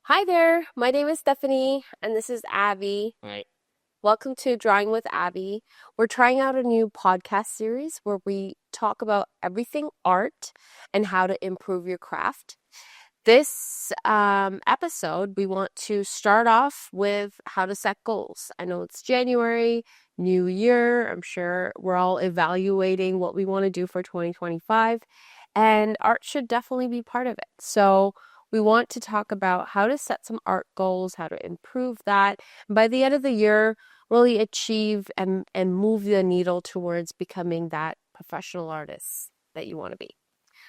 Hi there, my name is Stephanie, and this is Abby. Right. Welcome to Drawing with Abby. We're trying out a new podcast series where we talk about everything art and how to improve your craft. This episode, we want to start off with how to set goals. I know it's January, new year. I'm sure we're all evaluating what we want to do for 2025, and art should definitely be part of it. So, we want to talk about how to set some art goals, how to improve that. And by the end of the year, really achieve and move the needle towards becoming that professional artist that you want to be.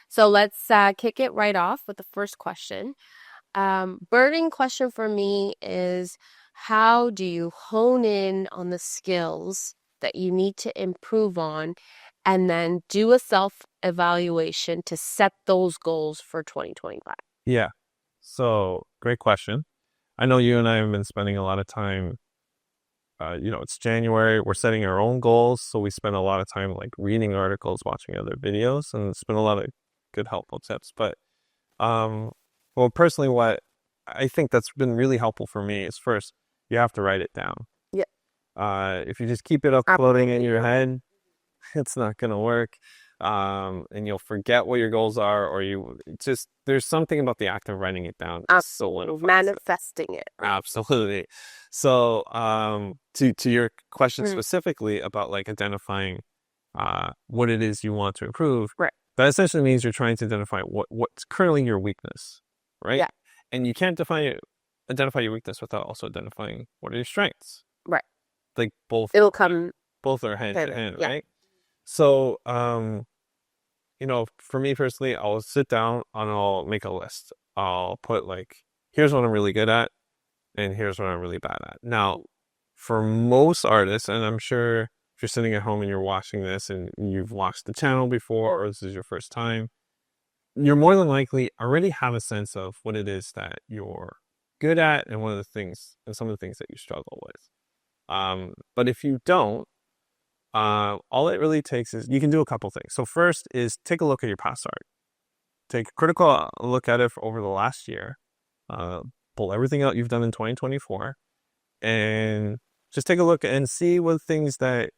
So let's kick it right off with the first question. Burning question for me is, how do you hone in on the skills that you need to improve on and then do a self-evaluation to set those goals for 2025? Yeah. So great question. I know you and I have been spending a lot of time. It's January. We're setting our own goals, so we spend a lot of time like reading articles, watching other videos, and it's been a lot of good helpful tips. But um, well, personally, what I think that's been really helpful for me is first you have to write it down. Yeah, If you just keep it up floating in your head, it's not gonna work. And you'll forget what your goals are, or there's something about the act of writing it down that solidifies it. manifesting it. Absolutely. So, to your question Mm, specifically about like identifying what it is you want to improve, right. that essentially means you're trying to identify what's currently your weakness, right? Yeah, And you can't identify your weakness without also identifying what are your strengths. right. Like It'll come both are hand kind to of, hand, yeah. right? So, for me personally, I'll sit down and I'll make a list. I'll put like, here's what I'm really good at, and here's what I'm really bad at. Now, for most artists, and I'm sure if you're sitting at home and you're watching this and you've watched the channel before, or this is your first time, you're more than likely already have a sense of what it is that you're good at and some of the things that you struggle with. But if you don't, all it really takes is you can do a couple things. So first is take a look at your past art. Take a critical look at it for over the last year. Uh, Pull everything out you've done in 2024 and just take a look and see what things that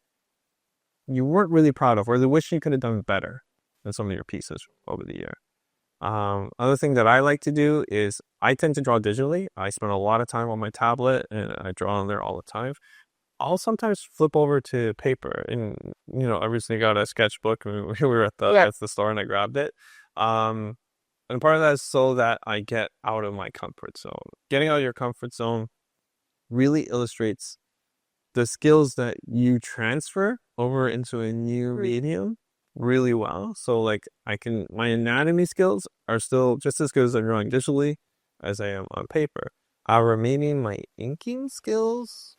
you weren't really proud of or that wish you could have done better in some of your pieces over the year. Other thing that I like to do is I tend to draw digitally. I spend a lot of time on my tablet and I draw on there all the time. I'll sometimes flip over to paper and, I recently got a sketchbook and we were Yeah. at the store and I grabbed it. Um, and part of that is so that I get out of my comfort zone. Getting out of your comfort zone really illustrates the skills that you transfer over into a new Mm. medium really well. So like my anatomy skills are still just as good as I'm drawing digitally as I am on paper. Remaining my inking skills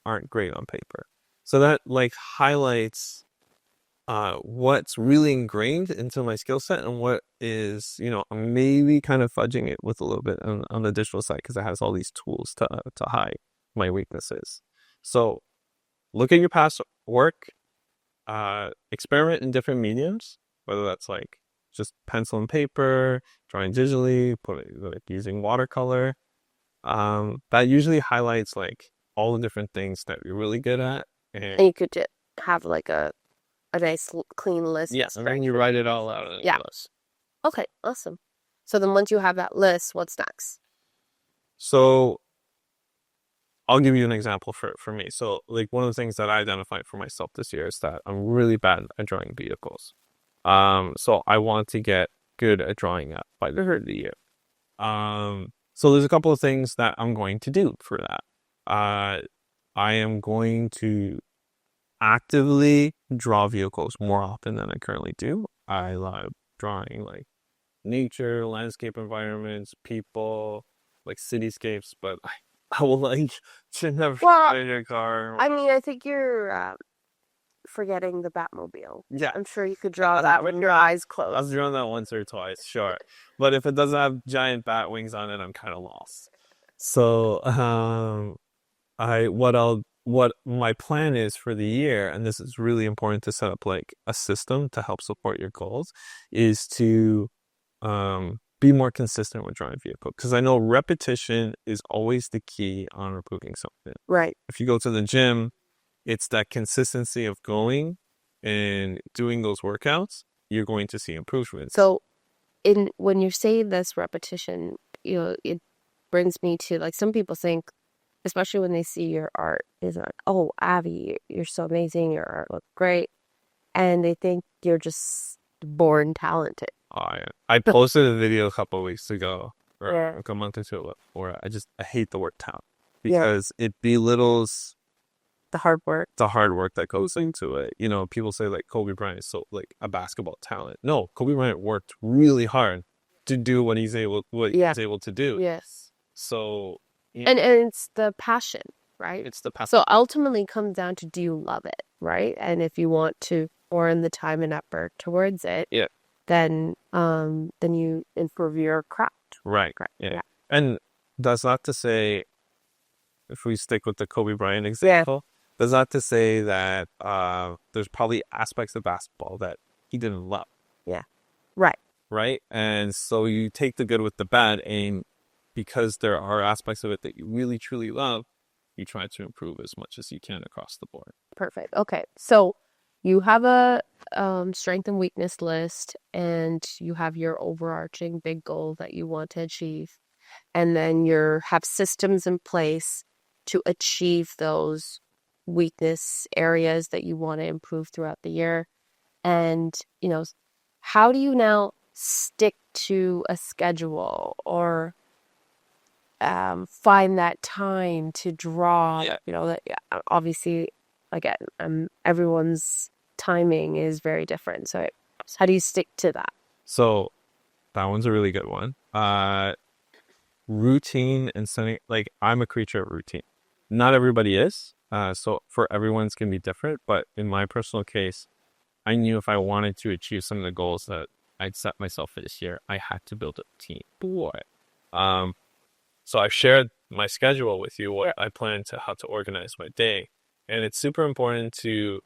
aren't great on paper. So that like highlights what's really ingrained into my skill set and what is, I'm maybe kind of fudging it with a little bit on the digital side because it has all these tools to hide my weaknesses. So look at your past work, experiment in different mediums, whether that's like just pencil and paper, drawing digitally, like using watercolor. That usually highlights like all the different things that you're really good at. And And you could just have like a nice clean list yeah, of and then you strengths. write it all out in Yeah. a list. Okay, awesome. So then once you have that list, what's next? So I'll give you an example for me. So like one of the things that I identified for myself this year is that I'm really bad at drawing vehicles. So I want to get good at drawing that by the end of the year. So there's a couple of things that I'm going to do for that. I am going to actively draw vehicles more often than I currently do. I love drawing like nature, landscape environments, people, like cityscapes, but I will like to never Well, sit in your car. I mean, I think you're forgetting the Batmobile. Yeah, I'm sure you could draw that with your eyes I've closed. drawn that once or twice, sure. But if it doesn't have giant bat wings on it, I'm kind of lost. So, what my plan is for the year, and this is really important to set up like a system to help support your goals, is to be more consistent with drawing vehicle. Because I know repetition is always the key on improving something. Right. If you go to the gym, it's that consistency of going and doing those workouts, you're going to see improvements. So when you say this repetition, it brings me to, like, some people think, especially when they see your art, is like, oh, Abby, you're so amazing, your art looks great. And they think you're just born talented. I posted a video a couple of weeks ago, or Yeah. like a month or two ago, where I hate the word talent because it belittles The hard work. the hard work that goes into it. You know, people say like Kobe Bryant is so like a basketball talent. No, Kobe Bryant worked really hard to do what he's able to do. Yes. So And it's the passion, right? it's the passion. So ultimately it comes down to, do you love it, right? And if you want to pour in the time and effort towards it, then you improve your craft. Right. Yeah. And that's not to say, if we stick with the Kobe Bryant example, that's not to say that there's probably aspects of basketball that he didn't love. Yeah. Right. Right. And so you take the good with the bad, and because there are aspects of it that you really truly love, you try to improve as much as you can across the board. Perfect. Okay. So you have a strength and weakness list, and you have your overarching big goal that you want to achieve. And then you have systems in place to achieve those weakness areas that you want to improve throughout the year. And, how do you now stick to a schedule, or find that time to draw? Obviously, again, everyone's timing is very different. So how do you stick to that? So that one's a really good one. Routine and setting, like, I'm a creature of routine. Not everybody is. So for everyone, it's going to be different. But in my personal case, I knew if I wanted to achieve some of the goals that I'd set myself for this year, I had to build a routine for it. So I've shared my schedule with you, what I plan to, how to organize my day. And it's super important to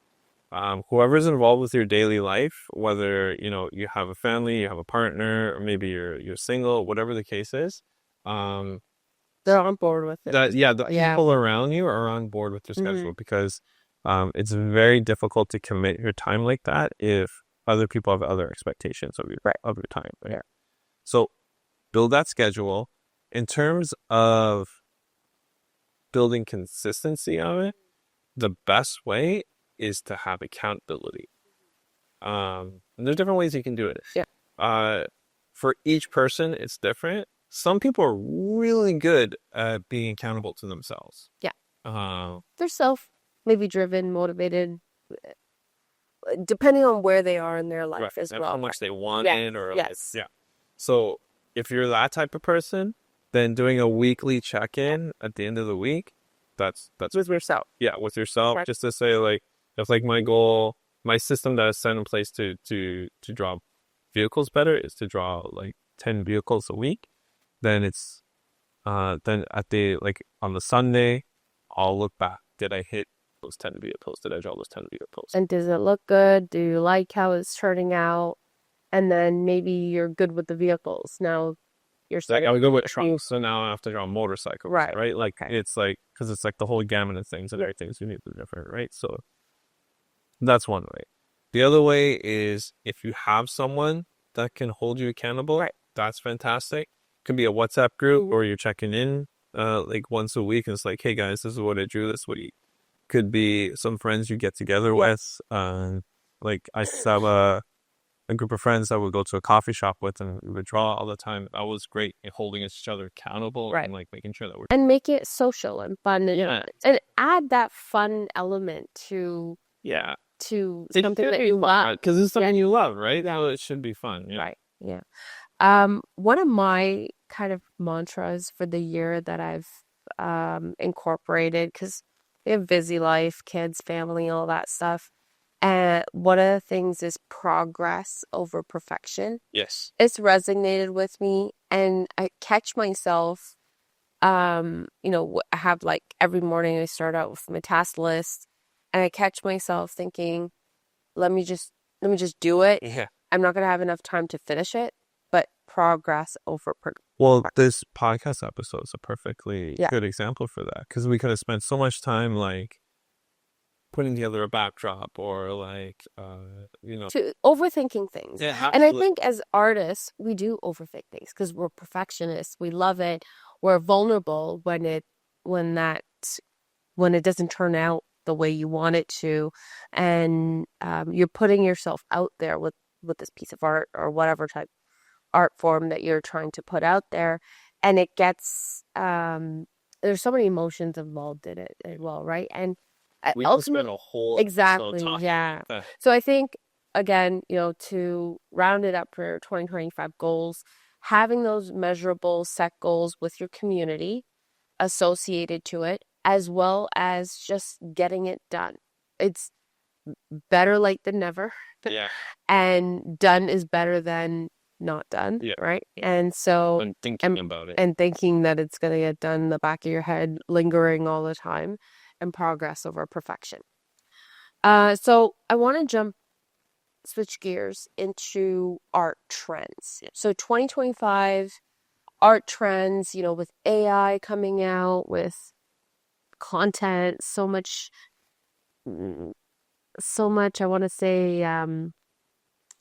whoever's involved with your daily life, whether, you have a family, you have a partner, or maybe you're single, whatever the case is. They're on board with it. The people around you are on board with your schedule, because it's very difficult to commit your time like that if other people have other expectations of your time. Right? Yeah. So build that schedule. In terms of building consistency of it, the best way is to have accountability. And there's different ways you can do it. Yeah. For each person, it's different. Some people are really good at being accountable to themselves. Yeah. They're maybe driven, motivated, depending on where they are in their life as well. How much they want it, or So if you're that type of person, then doing a weekly check-in at the end of the week, that's with yourself. Yeah, with yourself, just to say, like, if like my system that is set in place to draw vehicles better is to draw like 10 vehicles a week. Then it's then on the Sunday, I'll look back. Did I hit those 10 vehicles? Did I draw those 10 vehicles? And does it look good? Do you like how it's turning out? And then maybe you're good with the vehicles. Now you're I would go with trucks, so now I have to draw motorcycles. Right? Like, it's like, because it's like the whole gamut of things, and everything's unique and different, right? So that's one way. The other way is, if you have someone that can hold you accountable, that's fantastic. It can be a WhatsApp group, or you're checking in like once a week, and it's like, hey guys, this is what I drew this week. Could be some friends you get together with. Like, I used to have a group of friends that would go to a coffee shop with, and we would draw all the time. That was great in holding each other accountable, and like making sure that we're... And make it social and fun, and add that fun element to something that you love, because it's something you love, right? So it should be fun. One of my kind of mantras for the year that I've incorporated, because we have busy life, kids, family, all that stuff. And one of the things is progress over perfection. Yes. It's resonated with me, and I catch myself, I have, like, every morning I start out with my task list, and I catch myself thinking, let me just do it. Yeah. I'm not going to have enough time to finish it. but progress over Well, perfection. this podcast episode is a perfectly Yeah. good example for that because we could have spent so much time like putting together a backdrop or like To overthinking things. yeah, And I absolutely. think as artists, we do overthink things because we're perfectionists. We love it. We're vulnerable when that when it doesn't turn out the way you want it to, and you're putting yourself out there with this piece of art or whatever type art form that you're trying to put out there, and it gets there's so many emotions involved in it as well, right? And We can spend ultimately, a whole episode exactly, talking yeah. about that. So I think again, to round it up for 2025 goals, having those measurable set goals with your community associated to it, as well as just getting it done. It's better late than never. Yeah. And done is better than not done, Yeah. right? And so, I'm thinking and, about it. and thinking that it's going to get done in the back of your head, lingering all the time, and progress over perfection. So I want to switch gears into art trends. Yeah. So 2025 art trends, with AI coming out, with content, mm, so much, I want to say,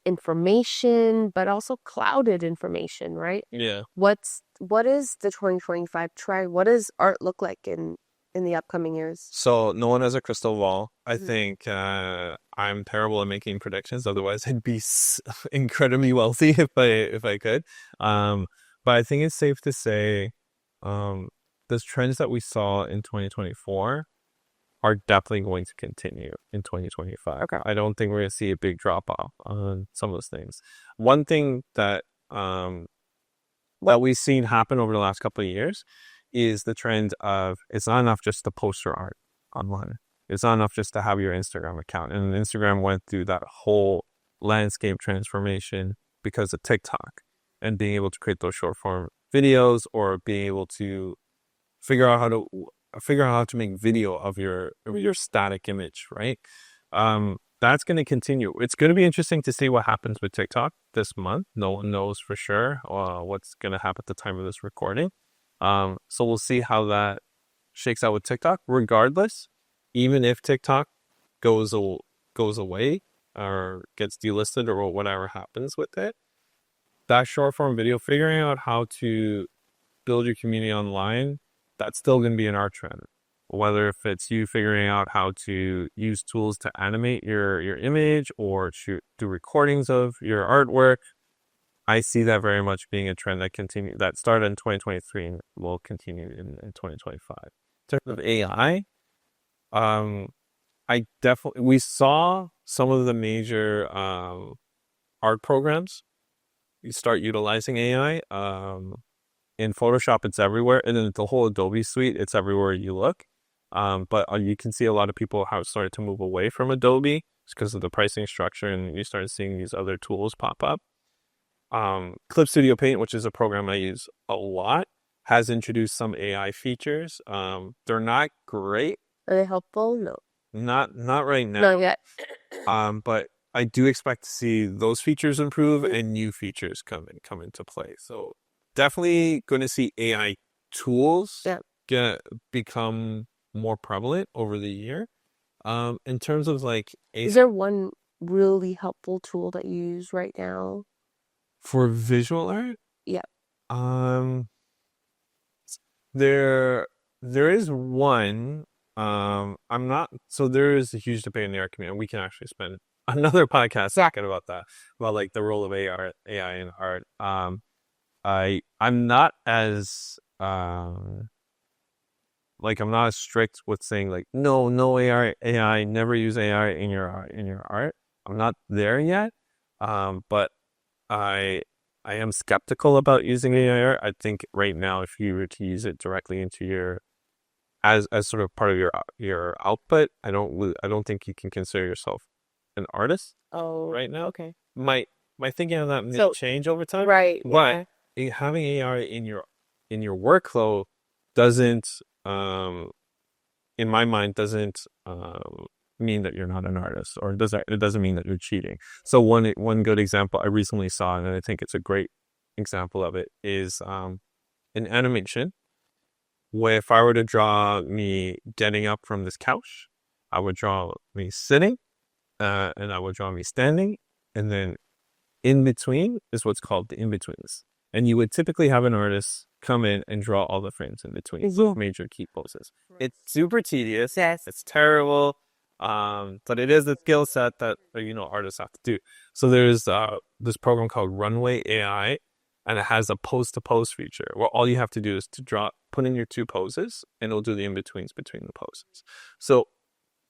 information, but also clouded information, right? Yeah. What is the 2025 trend? What does art look like in the upcoming years? So no one has a crystal ball. I Mhm. think I'm terrible at making predictions. Otherwise, I'd be incredibly wealthy if I could. Um, but I think it's safe to say, um, those trends that we saw in 2024 are definitely going to continue in 2025. Okay. I don't think we're going to see a big drop off on some of those things. One thing that What we've seen happen over the last couple of years is the trend of it's not enough just to post your art online. It's not enough just to have your Instagram account. And Instagram went through that whole landscape transformation because of TikTok and being able to create those short form videos or being able to figure out how to make video of your static image, right? That's going to continue. It's going to be interesting to see what happens with TikTok this month. No one knows for sure what's going to happen at the time of this recording. So we'll see how that shakes out with TikTok. Regardless, even if TikTok goes goes away or gets delisted or whatever happens with it, that short form video, figuring out how to build your community online, that's still going to be an art trend. Whether if it's you figuring out how to use tools to animate your image or do recordings of your artwork, I see that very much being a trend that started in 2023 and will continue in 2025. In terms of AI, I definitely we saw some of the major art programs start utilizing AI. In Photoshop, it's everywhere, and then the whole Adobe suite, it's everywhere you look. But you can see a lot of people how it started to move away from Adobe because of the pricing structure, and you started seeing these other tools pop up. Clip Studio Paint, which is a program I use a lot, has introduced some AI features. They're not great, are they helpful? No, not right now. not yet. But I do expect to see those features improve Mhm. and new features come into play. So definitely going to see AI tools Yeah. become more prevalent over the year. In terms of like Is there one really helpful tool that you use right now? for visual art, Yeah. um, there is one. I'm not so there is a huge debate in the art community, and we can actually spend another podcast Yeah. talking about that, about like the role of AI in art. I'm not as like I'm not as strict with saying like no AI, never use AI in your art. I'm not there yet. But I I am skeptical about using AI art. I think right now if you were to use it directly into your as sort of part of your output, I don't think you can consider yourself an artist Oh, right now. okay. My thinking on that may So, change over time, right, but yeah. having AI in your workflow doesn't, um, in my mind, doesn't mean that you're not an artist, or it doesn't mean that you're cheating. So one good example I recently saw, and I think it's a great example of it is in animation, where if I were to draw me getting up from this couch, I would draw me sitting, and I would draw me standing, and then in between is what's called the in betweens. And you would typically have an artist come in and draw all the frames in between major key poses. It's super tedious. Yes. It's terrible. But it is a skill set that artists have to do. So there's this program called Runway AI, and it has a pose to pose feature where all you have to do is to put in your two poses, and it'll do the in betweens between the poses. So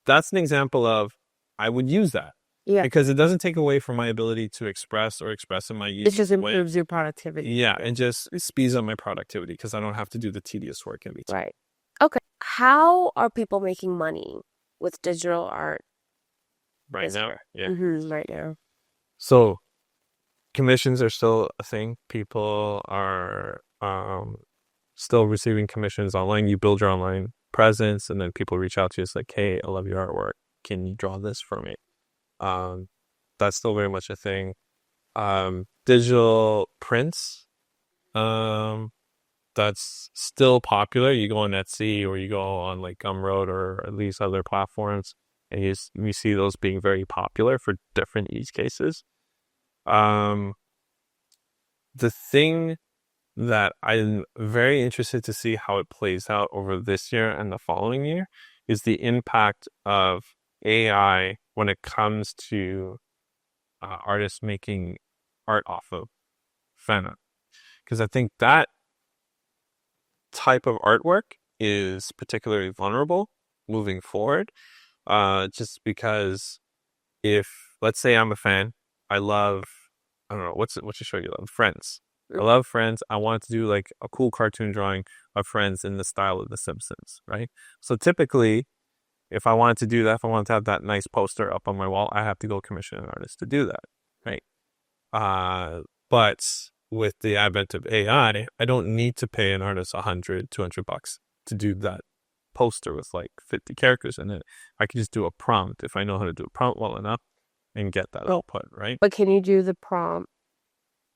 that's an example of I would use that. Yeah. Because it doesn't take away from my ability to express in my It just improves your productivity. Yeah, and just speeds up my productivity because I don't have to do the tedious work in between. Right. Okay. How are people making money with digital art Right now, yeah. right now? So commissions are still a thing. People are still receiving commissions online. You build your online presence, and then people reach out to you. It's like, hey, I love your artwork. Can you draw this for me? That's still very much a thing. Digital prints, that's still popular. You go on Etsy or you go on like Gumroad or at least other platforms, and you see those being very popular for different use cases. The thing that I'm very interested to see how it plays out over this year and the following year is the impact of AI when it comes to artists making art off of fan art. Because I think that type of artwork is particularly vulnerable moving forward. Just because if, let's say I'm a fan, I don't know, what's a show you love? Friends. I love Friends. I want to do like a cool cartoon drawing of Friends in the style of The Simpsons, right? So typically, if I wanted to do that, if I wanted to have that nice poster up on my wall, I have to go commission an artist to do that, right? But with the advent of AI, I don't need to pay an artist $100-$200 to do that poster with like 50 characters in it. I can just do a prompt if I know how to do a prompt well enough and get that output, right? But can you do the prompt?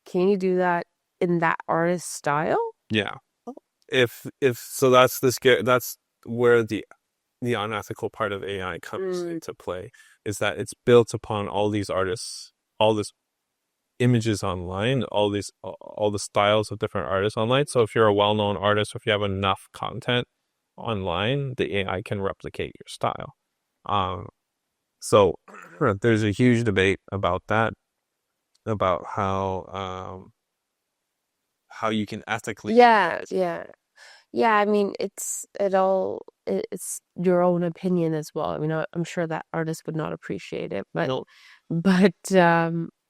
Can you do that in that artist style? Yeah. If so, that's where the unethical part of AI comes into play, is that it's built upon all these artists, all this images online, all the styles of different artists online. So if you're a well-known artist, or if you have enough content online, the AI can replicate your style. So there's a huge debate about that, about how you can ethically. Yeah. I mean, it's your own opinion as well. I mean, I'm sure that artist would not appreciate it, but No.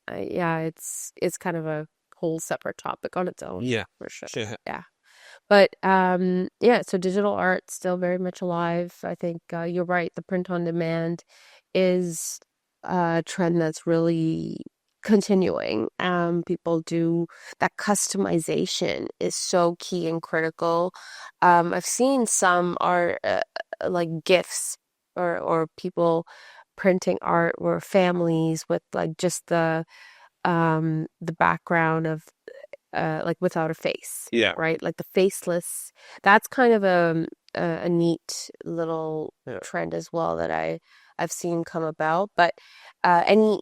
yeah, it's kind of a whole separate topic on its own. Yeah, for sure. sure. Yeah. But yeah, so digital art still very much alive. I think you're right. The print on demand is a trend that's really continuing. People do that. Customization is so key and critical. I've seen some art like gifts or people printing art where families with like just the background of like without a face. Yeah. Right? Like the faceless. That's kind of a neat little trend as well that I've seen come about. But any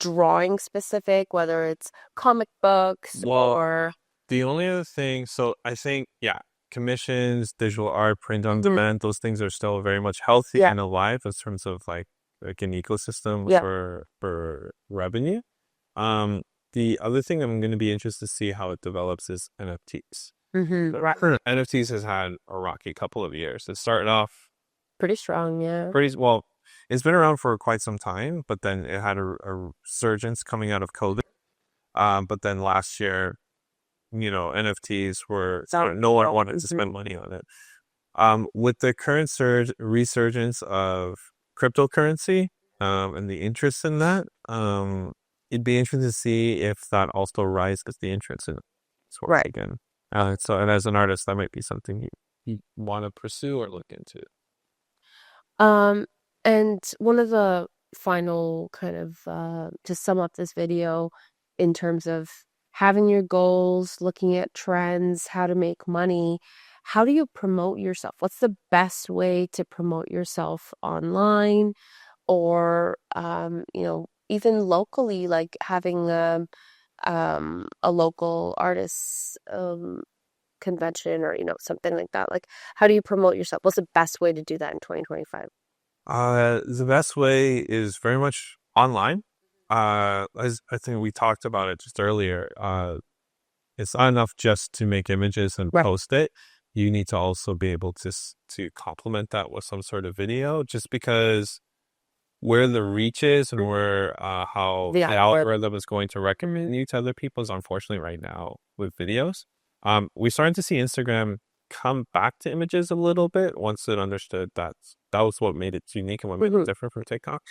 drawing specific, whether it's comic books or the only other thing, so I think, yeah, commissions, digital art, print on demand, those things are still very much healthy and alive in terms of like an ecosystem for revenue. The other thing I'm going to be interested to see how it develops is NFTs. right. NFTs has had a rocky couple of years. It started off Pretty strong, yeah. pretty well. It's been around for quite some time, but then it had a resurgence coming out of COVID. But then last year, NFTs were no one wanted to spend money on it. With the current resurgence of cryptocurrency, and the interest in that, it'd be interesting to see if that also rises the interest in it again. So, and as an artist, that might be something you want to pursue or look into. And one of the final kind of to sum up this video in terms of having your goals, looking at trends, how to make money, how do you promote yourself? What's the best way to promote yourself online or, even locally, like having a local artists convention or, something like that? Like, how do you promote yourself? What's the best way to do that in 2025? The best way is very much online. As I think we talked about it just earlier. It's not enough just to make images and Right. post it. You need to also be able to complement that with some sort of video, just because where the reach is and where how The the algorithm. algorithm is going to recommend you to other people is unfortunately right now with videos. We're starting to see Instagram come back to images a little bit once it understood that was what made it unique and what made it Mhm. different from TikTok.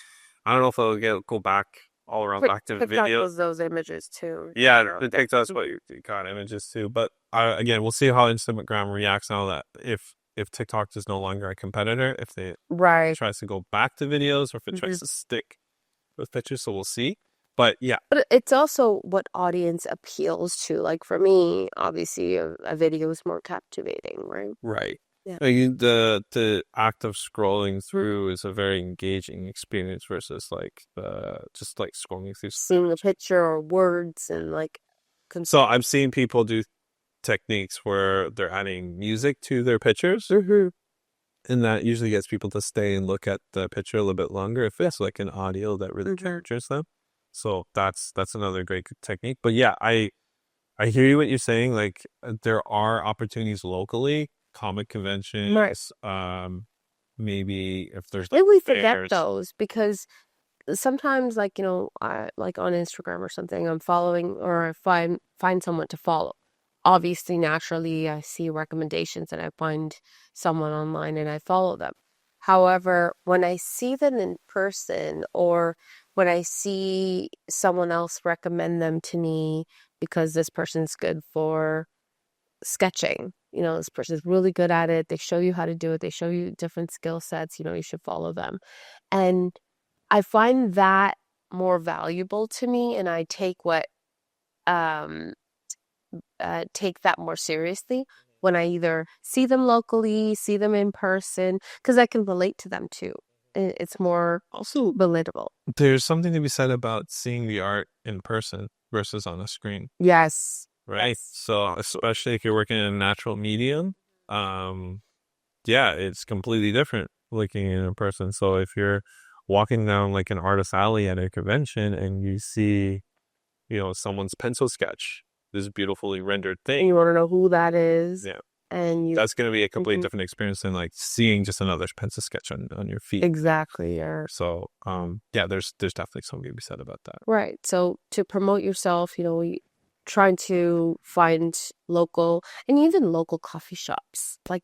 I don't know if it'll go back all around back to TikTok video. does those images too. Yeah, the TikTok's what you got images too. But again, we'll see how Instagram reacts now that if TikTok is no longer a competitor, if they Right. tries to go back to videos or if it Mhm. tries to stick with pictures. So we'll see. But yeah, But it's also what audience appeals to. Like for me, obviously, a video is more captivating, right? right. Yeah. Like the act of scrolling through is a very engaging experience versus like the just like scrolling through some Seeing a image. picture or words and like, So I've seen people do techniques where they're adding music to their pictures, hmm and that usually gets people to stay and look at the picture a little bit longer if it's like an audio that really captures them. So that's another great technique. But yeah, I hear you what you're saying. Like there are opportunities locally, comic Right. conventions, maybe if there's like And we forget fairs. those because sometimes, like, I like on Instagram or something, I'm following or I find someone to follow. Obviously, naturally, I see recommendations and I find someone online and I follow them. However, when I see them in person or when I see someone else recommend them to me because this person's good for sketching, this person's really good at it, they show you how to do it, they show you different skill sets, you should follow them. And I find that more valuable to me, and I um take that more seriously when I either see them locally, see them in person, because I can relate to them too. It's more Also, relatable. there's something to be said about seeing the art in person versus on a screen, Yes. right? So especially if you're working in a natural medium, um, yeah, it's completely different looking in person. So if you're walking down like an artist alley at a convention and you see, someone's pencil sketch, this beautifully rendered And thing, you want to know who that is, yeah, and you that's going to be a completely Mhm. different experience than like seeing just another pencil sketch on your feed. Exactly, or So, yeah, there's definitely something to be said about that. right. So to promote yourself, trying to find local and even local coffee shops. Like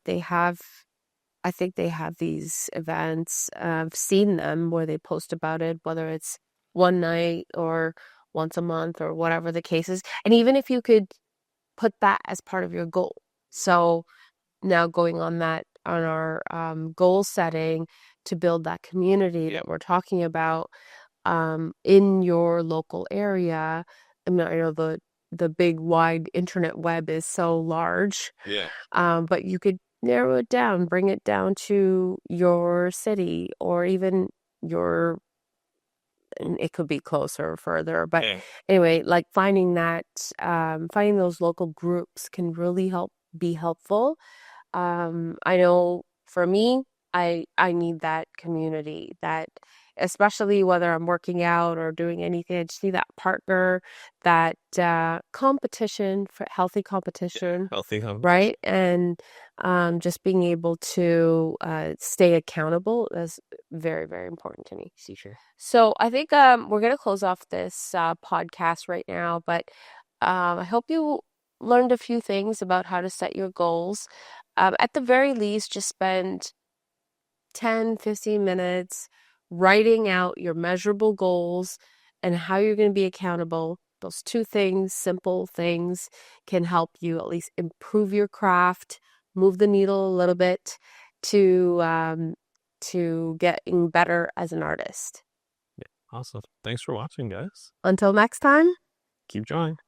I think they have these events. I've seen them where they post about it, whether it's one night or once a month or whatever the case is. And even if you could put that as part of your goal. So now going on our goal setting to build that community that we're talking about in your local area. I mean, I know the big wide internet web is so large, Yeah. but you could narrow it down, bring it down to your city or even your, and it could be closer or further. But Yeah. anyway, like finding those local groups can really be helpful. I know for me, I need that community, that especially whether I'm working out or doing anything, I just need that partner, that competition for healthy competition, Healthy competition. right? And just being able to stay accountable is very, very important to me. Seizure. So I think we're gonna close off this podcast right now, but I hope you learned a few things about how to set your goals. At the very least, just spend 10, 15 minutes writing out your measurable goals and how you're going to be accountable. Those two things, simple things, can help you at least improve your craft, move the needle a little bit to getting better as an artist. Yeah. Awesome. Thanks for watching, guys. Until next time. Keep drawing.